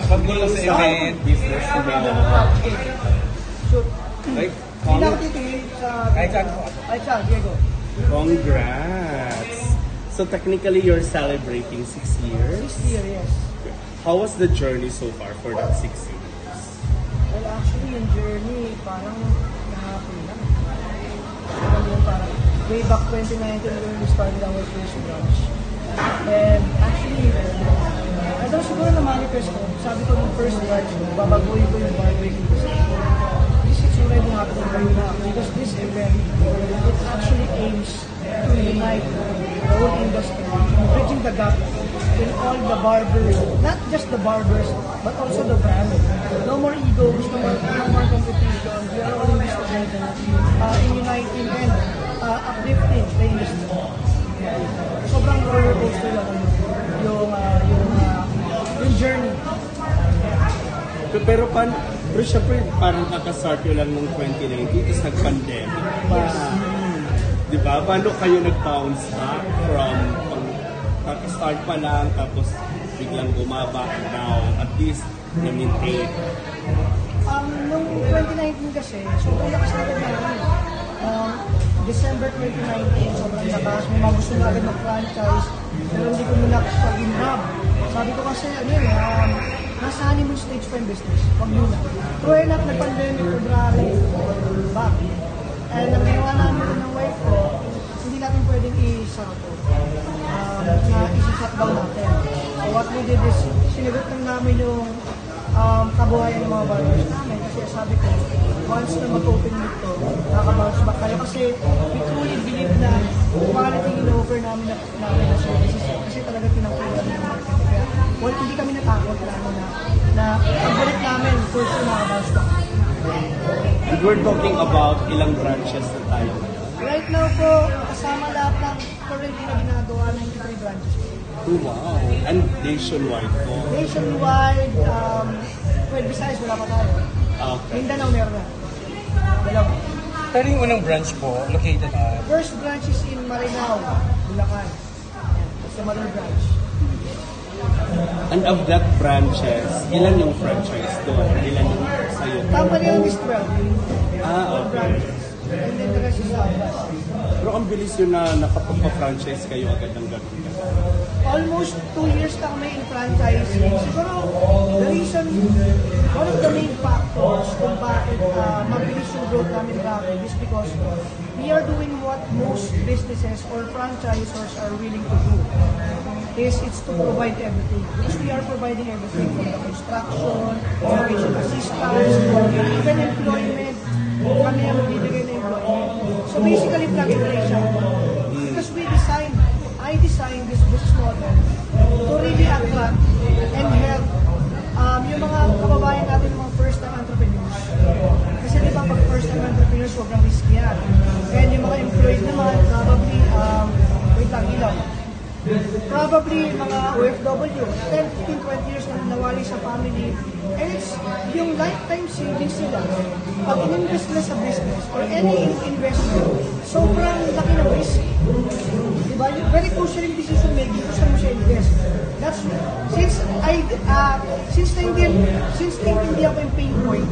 Pag gulo sa event, business mo. Shoot. Like, Hindi na ako titigil sa... Kahit saan ko. Kahit saan, Diego. congrats! So technically, you're celebrating 6 years? 6th year, yes. How was the journey so far for that 6 years? Well, actually, yung journey, parang nahapon lang. Parang way back 2019 when we started our first branch. And actually, I don't siguro na manifest ko. Sabi ko nung first branch, babaguhin ko yung barbecue. This is already happening right now because this event, it actually aims to unite the whole industry, bridging the gap in all the barbers, not just the barbers, but also the brand. No more egos, no more competition. We are all in this together, in uniting and uplifting the industry. Sobrang roller coaster lang yung journey. Pero syempre parang kakastart nyo lang nung 2019, tapos nag-pandemic pa. Diba? Paano kayo nag-bounce back from kakastart pa lang, tapos biglang bumaba now, at least na-maintain? Nung 2019 kasi, sobrang lakas na agad namin. December 2019, sobrang lakas. May mga gusto na agad mag-franchise, pero hindi ko muna pag-inhab. Sabi ko kasi, nasa honeymoon stage pa yung business. Huwag muna. True enough, nag-pandemic, February, back. And ang ginawa namin ng wife ko, hindi natin pwedeng i-shut na isi-shut down natin. So what we did is, sinagot lang namin yung kabuhayan ng mga barbers namin. Kasi sabi ko, once na mag-open dito, nakaka-bounce back kayo. Kasi we truly believe na quality in-offer namin na services. Kasi talaga pinangkulan ng market. Kaya, well, hindi kami natakot na pagbalik namin, for sure nakaka-bounce back. And we're talking about ilang branches na tayo. Right now po, kasama lahat ng currently na ginagawa, 93 branches. Oh, wow! And nationwide po. Nationwide, well, besides, wala pa tayo. Okay. Mindanao meron na. Dalawa. Pero yung unang branch po, located at... First branch is in Marinao, Bulacan. That's the mother branch. And of that branches, ilan yung franchise doon? Ilan yung sa'yo? Company on is 12. Okay. Branches. And then the rest is Labas. Pero ang bilis yun na nakapagpa-franchise kayo agad ng ganun. Almost 2 years na kami in franchising. Siguro, the reason, one of the main factors kung bakit mabilis yung growth namin rapid is because we are doing what most businesses or franchisors are willing to do. It's to provide everything. Because we are providing everything from the construction, innovation assistance, even employment. Kami ang magbibigay na employment. So basically, plug and play siya. Because I designed this business model to really attract and help yung mga kababayan natin, mga first-time entrepreneurs. Kasi di ba pag first-time entrepreneurs, sobrang risky yan. And yung mga employees naman, probably, wait lang, ilaw. Probably mga OFW, 10, 15, 20 years na nawali sa family. And it's yung lifetime savings nila. Pag in-invest nila sa business or any investment, sobrang laki ng risk. Diba? Very crucial yung decision making kung saan mo siya invest. That's since naintindihan ko yung pain point,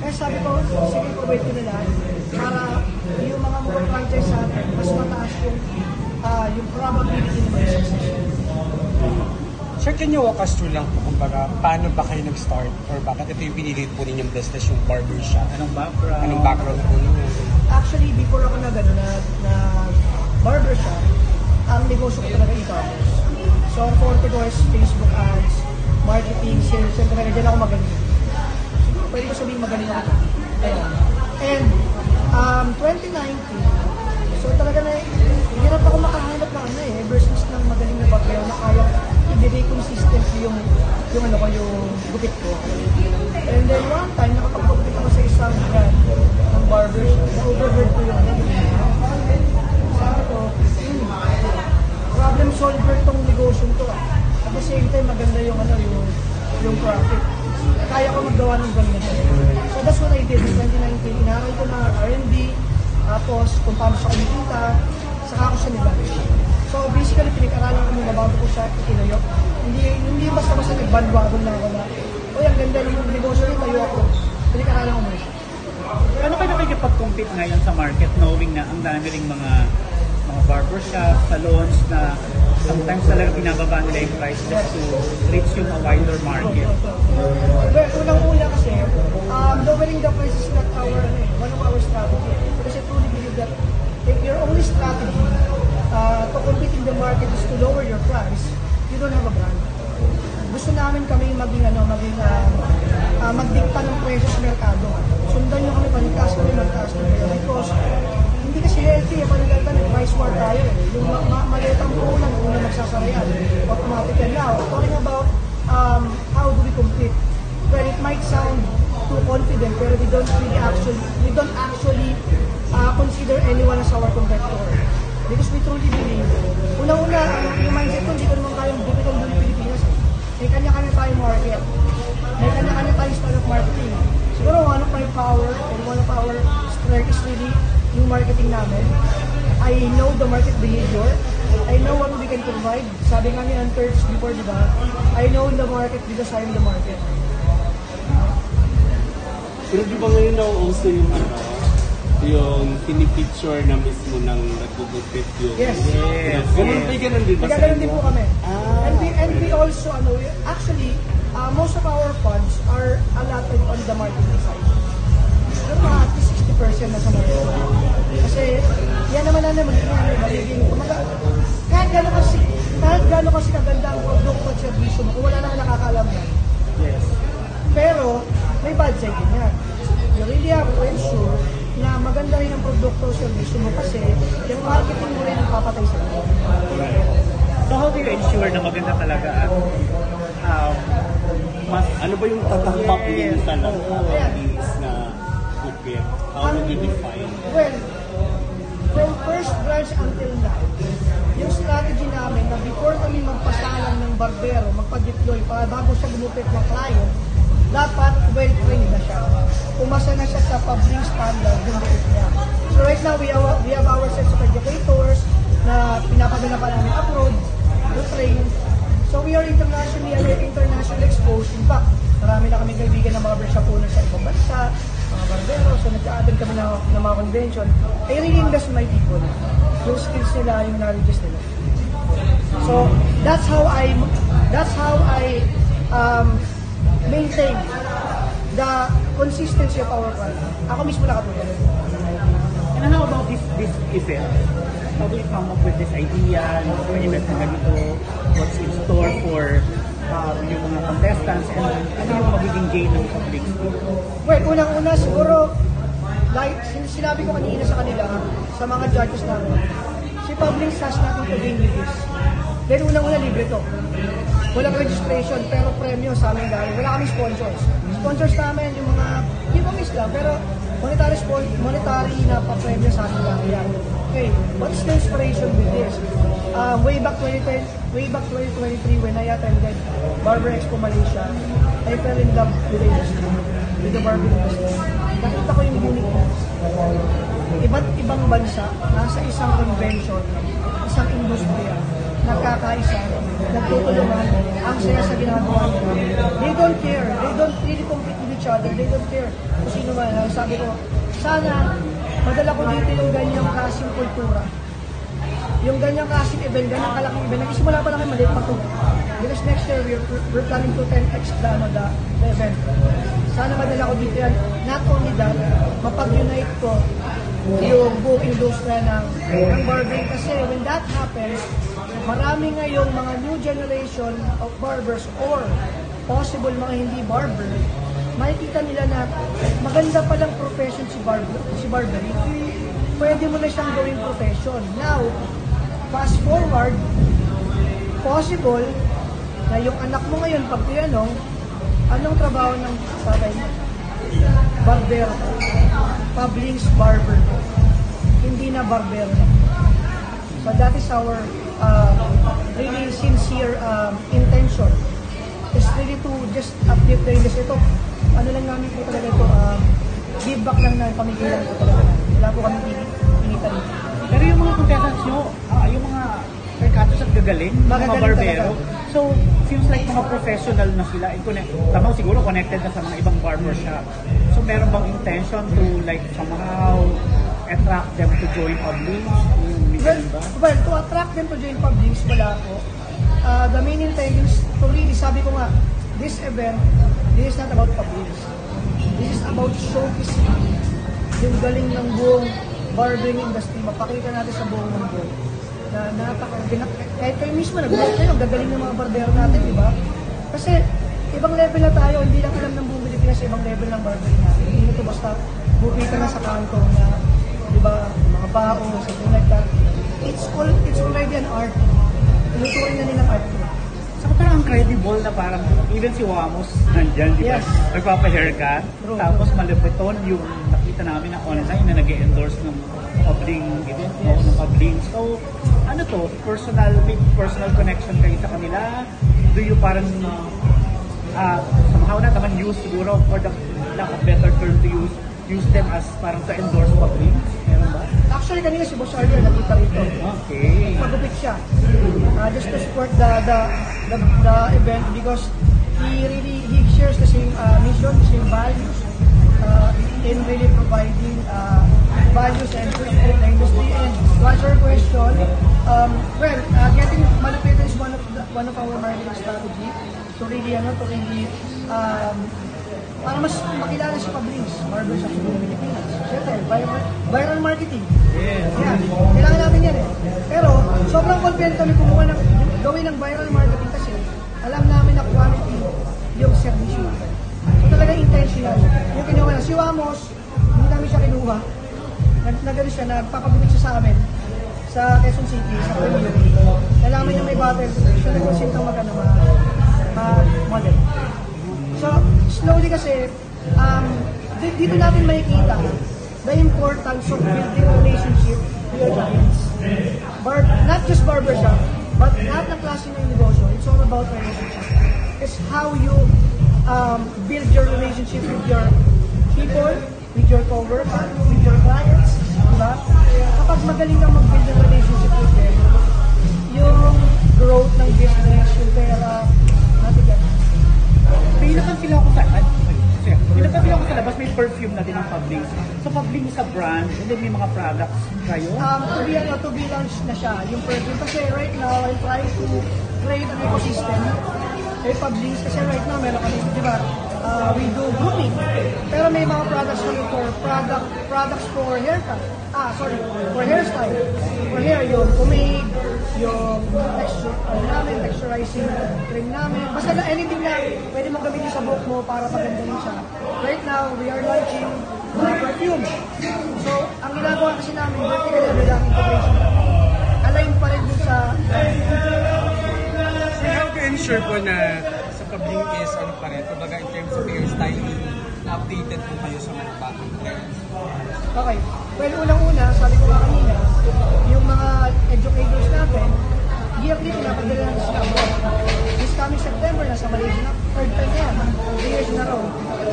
kaya sabi ko, sige, provide ko nila para yung mga franchise sa atin, mas mataas yung probability na mag-success. Sir, can you walk us through lang po, kumbaga, paano ba kayo nag-start or bakit ito yung pinilit po ninyong business, yung barbershop? Anong background po niyo? Actually, before ako na barbershop, ang negosyo ko talaga e-commerce. So, ang forte ko is Facebook ads, marketing, sales, and talaga dyan ako magaling. Pwede ko sabihin magaling ako. And 2019, so talaga na, hirap ako makahanap na ever since nang magaling na bagay na kaya i-delay consistent yung gupit ko. And then one time, nakapag-gupit ako sa isang brand ng barbershop. Na-overheard ko yun. Sabi ko, problem solver tong negosyo to. At the same time, maganda yung profit. Kaya ko maggawa ng ganyan. So that's what I did in 2019. Inaral ko na R&D, tapos kung paano siya kumikita, saka ako siya nila. So basically, pinag-aralan ko muna bago ko siya itinayo. Hindi basta-basta nag-bandwagon na ako na, uy, ang ganda ng negosyo nito, tayo ako. Hindi ka lang umuwi. Ano kayo nakikipag-compete ngayon sa market knowing na ang dami ring mga barbershop, salons na sometimes talaga pinababa nila yung price just to reach yung a wider market? Well, unang-una kasi, lowering the price is not one of our strategy. Because I truly believe that if your only strategy to compete in the market is to lower your price, you don't have a brand. Gusto namin kami magdikta ng presyo sa merkado. Sundan nyo kami, panigtaas kami, magtaas kami. Because hindi kasi healthy, panigtan, price war tayo. Yung malitang punan, kung na magsasarayan, automatic yan. Now, talking about how do we compete? Well, it might sound too confident, pero we don't actually consider anyone as our competitor. Because we truly believe, una-una, yung mindset ko, hindi ko naman kayang bukitong doon Pilipinas. May kanya-kanya tayong market. May kanya-kanya tayong style of marketing. Siguro one of my power and one of our strength is really yung marketing namin. I know the market behavior. I know what we can provide. Sabi nga ni Anturks before, di ba? I know the market because I am the market. Pero di ba ngayon nauuso yung pinipicture na mismo ng nagugupit yung... Yes. Ganun din ba sa Ganun din inyo? po kami. And we also, actually, most of our funds are allotted on the marketing side. Pero mga at least 60% na sa marketing. Kasi yan naman na magiging kahit gano'n kasi kaganda ang produkto at servisyo mo, kung wala naman nakakaalam yan. Yes. Pero may bad side din yan. You really have to ensure na maganda rin ang produkto o servisyo mo kasi yung marketing mo rin ang papatay sa iyo. So how do you ensure na maganda talaga at mas Ano ba yung tatakpak din Yes. talaga is na gupit? How do you define? Well, from first branch until now, yung strategy namin na before kami magpasalang ng barbero, magpa-deploy bago siya gumupit ng client, dapat well-trained na siya. Umasa na siya sa public standard yung gupit niya. So right now, we have our sets of educators na pinapadala pa namin abroad to train. So we are internationally exposed. In fact, marami na kami kaibigan ng barbershop owners sa ibang bansa, mga barbero. So nagka-attend kami ng mga convention. I really invest in my people. Yung skills nila, yung knowledge nila. So that's how I maintain the consistency of our product. Ako mismo nakatulong. And how about this event? How do you come up with this idea? Yung event na ganito, what's in store for yung mga contestants and ano yung magiging gain ng public? Well, unang-una siguro, like sinabi ko kanina sa kanila, sa mga judges namin, si Publix has nothing to gain with this. Then unang-una libre to. Walang registration, pero premium sa amin galing. Wala kami sponsors. Sponsors namin yung mga giveaways lang, pero monetary na pa-premium sa amin galing. Okay, what's the inspiration with this? Way back 2023 when I attended Barber Expo Malaysia, I fell in love with the industry, with the barber industry. Nakita ko yung uniqueness. Iba't ibang bansa, nasa isang convention, isang industriya, nagkakaisa, nagtutulungan, ang saya sa ginagawa nila. They don't care. They don't really compete with each other. They don't care kung sino man. Sabi ko, sana madala ko dito yung ganyang klaseng kultura. Yung ganyang klaseng event, ganyang kalaking event. Nag-isimula pa namin maliit pa ito. Because next year, we're planning to 10x the event. Sana madala ko dito yan. Not only that, mapag-unite ko yung buong industriya ng barbering. Kasi when that happens, marami ngayong mga new generation of barbers or possible mga hindi barber, makikita nila na maganda palang profession si barbering. Pwede mo na siyang gawing profession. Now, fast forward, possible na yung anak mo ngayon pag tinanong, anong trabaho ng tatay mo? Barbero. Publix barber. Hindi na barbero. So that is our really sincere intention. Is really to just update the industry. Ito, ano lang namin po talaga ito, give back lang na pamigilan po talaga. Wala po kami pinitan. Pero yung mga contestants nyo, yung mga perkatos at gagaling, mga barbero. So, seems like mga professional na sila. Tamang siguro connected na sa mga ibang barbershop. So meron bang intention to like somehow attract them to join Publix? Well, to attract them to join Publix, wala po. The main intention is to really, sabi ko nga, this event, this is not about Publix. This is about showcasing yung galing ng buong barbering industry. Mapakita natin sa buong mundo na kahit kayo mismo nag-work kayo, ang gagaling ng mga barbero natin, di ba? Kasi ibang level na tayo, hindi lang alam ng buong Pilipinas, ibang level ng barbering natin. Hindi ito basta bukitan na sa kanto na, di ba, mga bao, something like that. It's already an art. Tinuturing na nilang art. Saka parang credible na parang even si Wamos nandyan, di ba? Yes. Nagpapa-haircut, tapos malupiton yung nakita namin na online na nag-endorse ng Publing event mo, ng Publing. So, ano to, may personal connection kayo sa kanila? Do you parang somehow na naman use siguro for the lack of better term to use them as parang to endorse Publing? Meron ba? Actually, kanina si Boss Arthur nakita rito. Okay. Pagupit siya. Just to support the event because he shares the same mission, the same values in really providing values and support the industry. And to answer your question, getting malupitan is one of our marketing strategy to really para mas makilala si Publix, barbershop sa buong Pilipinas. Siyempre, viral marketing. Yan. Kailangan natin yan eh. Pero, sobrang confident kami kumuha ng gawin ng viral marketing kasi alam namin na quality yung servisyo natin. So talaga intentional. Yung kinuha na si Wamos, hindi namin siya kinuha. Nagano siya, nagpapabigit siya sa amin sa Quezon City, sa Premier. Nalaman niya may battle, siya nagkonsintang model. So, slowly kasi, dito natin makikita the importance of building a relationship with your clients. Not just barbershop, but lahat ng klase ng negosyo. It's all about relationship. It's how you build your relationship with your people, with your coworkers, with your clients. Diba? Kapag magaling kang mag-build ng relationship with them, yung growth ng business, yung pera, natin. Pinapan sila ako sa labas, may perfume na din ang Publix. So Publix sa brand, and then may mga products kayo? To be launched na siya, yung perfume. Kasi right now, I'm trying to create an ecosystem. Publix, kasi right now, meron kami, di ba, we do grooming. Pero may mga products kami for products for haircut. For hairstyle. For hair, yung pomade, yung texturizing cream namin. Basta na anything na pwede mong gamitin sa buhok mo para pagandahin siya. Right now, we are launching perfume. So, ang ginagawa kasi namin, vertical level lang integration. Align pa rin dun sa... So, how to ensure po na sa Publing is ano pa rin? Kumbaga in terms of hairstyling, updated po kayo sa mga bagong trends. Okay. Well, unang-una, sabi ko nga kanina, yung mga educators natin, yearly pinapadala ng Singapore. This coming September, nasa Malaysia na, third time yan, 3 years na raw.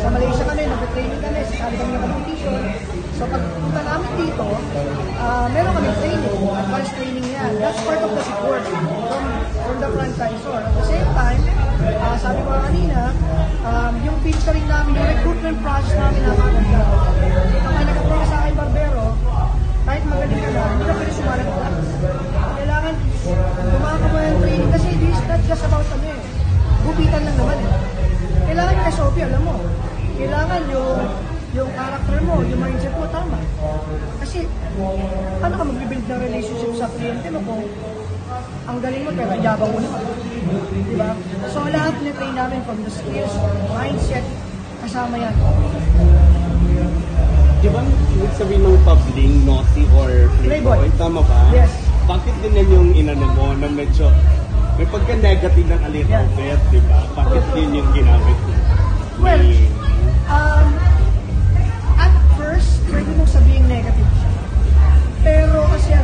Sa Malaysia kami, nag-training kami, sasali kami ng competition. So pagpunta namin dito, meron kami training, advanced training yan. That's part of the support from the franchisor. At the same time, sabi ko kanina, yung filtering namin, yung recruitment process namin napakaganda. Kapag nag-apply sa akin barbero, kahit magaling ka na, hindi ka pwede sumalat na. Kailangan gumaka mo yung training kasi this is not just about gupitan lang naman eh. Kailangan yung SOP, alam mo. Kailangan yung character mo, yung mindset mo, tama. Kasi, paano ka mag-build ng relationship sa kliyente mo kung ang galing mo, pero yabang mo naman. Diba? So, lahat na-train namin from the skills, mindset, kasama yan. Di ba ibig sabihin ng Publing, naughty or playboy? Tama ba? Yes. Bakit ganyan yung inano mo na medyo may pagka-negative ng a little bit, di ba? Bakit yun yung ginamit mo? Well, at first, pwede mong sabihin negative siya. Pero kasi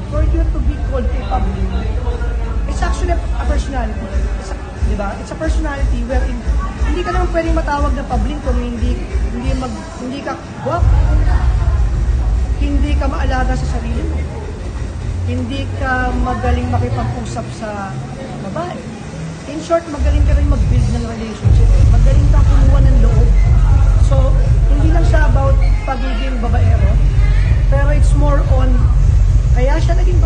for you to be called a Publing, it's actually a personality. Di ba? It's a personality wherein hindi ka naman pwedeng matawag na Publing kung hindi ka guwapo, hindi ka maalaga sa sarili mo, hindi ka magaling makipag-usap sa babae. In short, magaling ka rin mag-build ng relationship. Magaling kang kumuha ng loob. So, hindi lang siya about pagiging babaero, pero it's more on, kaya siya naging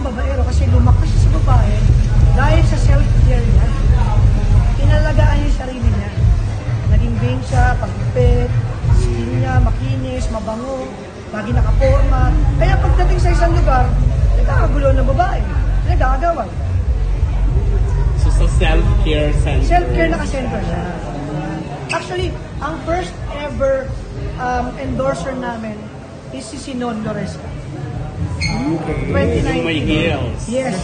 babaero kasi lumakas siya sa babae dahil sa self-care niya. Inalagaan niya yung sarili niya. Naging vain siya, pagpipit, skin niya, makinis, mabango, lagi nakaporma. Kaya pagdating sa isang lugar, nagkakagulo ng babae, nagkakagawan. So sa self-care center. Self-care nakasentro siya. Actually, ang first ever endorser namin is si Sinon Loresca. 2019. Yung may heels. Yes.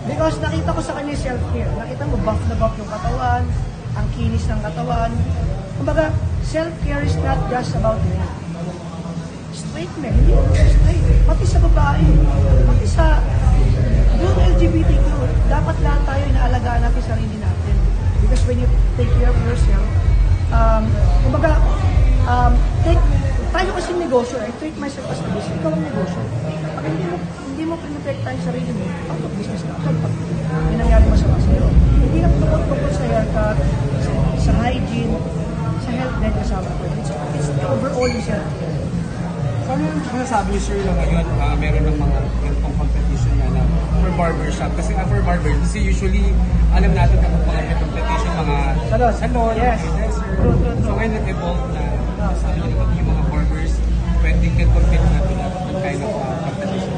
Because nakita ko sa kanya yung self-care. Nakita mo, buff na buff yung katawan, ang kinis ng katawan. Kumbaga, self-care is not just about men. Straight men, hindi lang straight. Pati sa babae, pati sa buong LGBTQ, dapat lahat tayo inaalagaan natin sarili natin. Because when you take care of yourself, kumbaga, tayo kasi negosyo, I treat myself as a business, ikaw ang negosyo. Pag hindi mo pinrotectan yung sarili mo, out of business ka. Pag may nangyari masama sa'yo, hindi lang tukot-tukot sa haircut, sa hygiene, sa health din kasama ko. It's overall yung self-care. So ano yung sinasabi ni Sir na ngayon, meron ng mga ganitong competition na for barbershop? Kasi for barber, kasi usually, alam natin kapag mga may competition, mga salon, Yes. hairdresser. True. So ngayon nag-evolve na, sabi niyo naman yung mga barbers, pwedeng compete na to that kind of competition.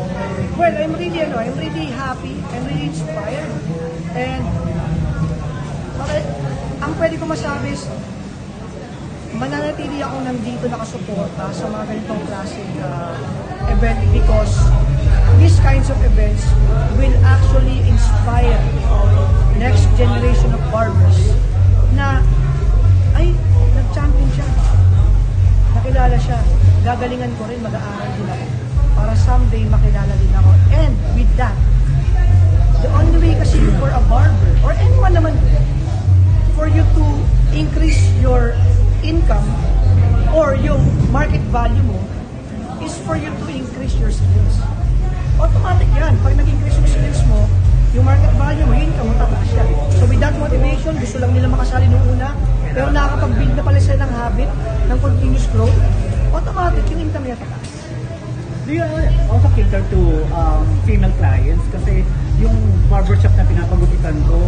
Well, I'm really happy, I'm really inspired. And ang pwede ko masabi is, mananatili ako nandito nakasuporta sa mga ganitong klaseng event because these kinds of events will actually inspire next generation of barbers na ay, nag-champion siya, nakilala siya, gagalingan ko rin, mag-aaral din ako para someday makilala din ako. And with that, the only way kasi for a barber or anyone naman for you to increase your income or yung market value mo is for you to increase your skills. Automatic yan. Pag nag-increase yung skills mo, yung market value mo, yung income mo, tataas siya. So with that motivation, gusto lang nila makasali nung una, pero nakakapag-build na pala sila ng habit, ng continuous growth, automatic yung income niya tataas. Do you also cater to female clients? Kasi yung barbershop na pinapagupitan ko,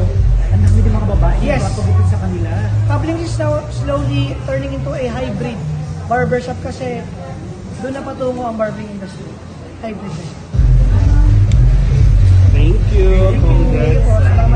ang dami din mga babae na Yes. pinapagupit sa kanila. Public is now slowly turning into a hybrid barbershop kasi doon na patungo ang barbering industry. Hybrid. Thank you. Congrats. Salamat.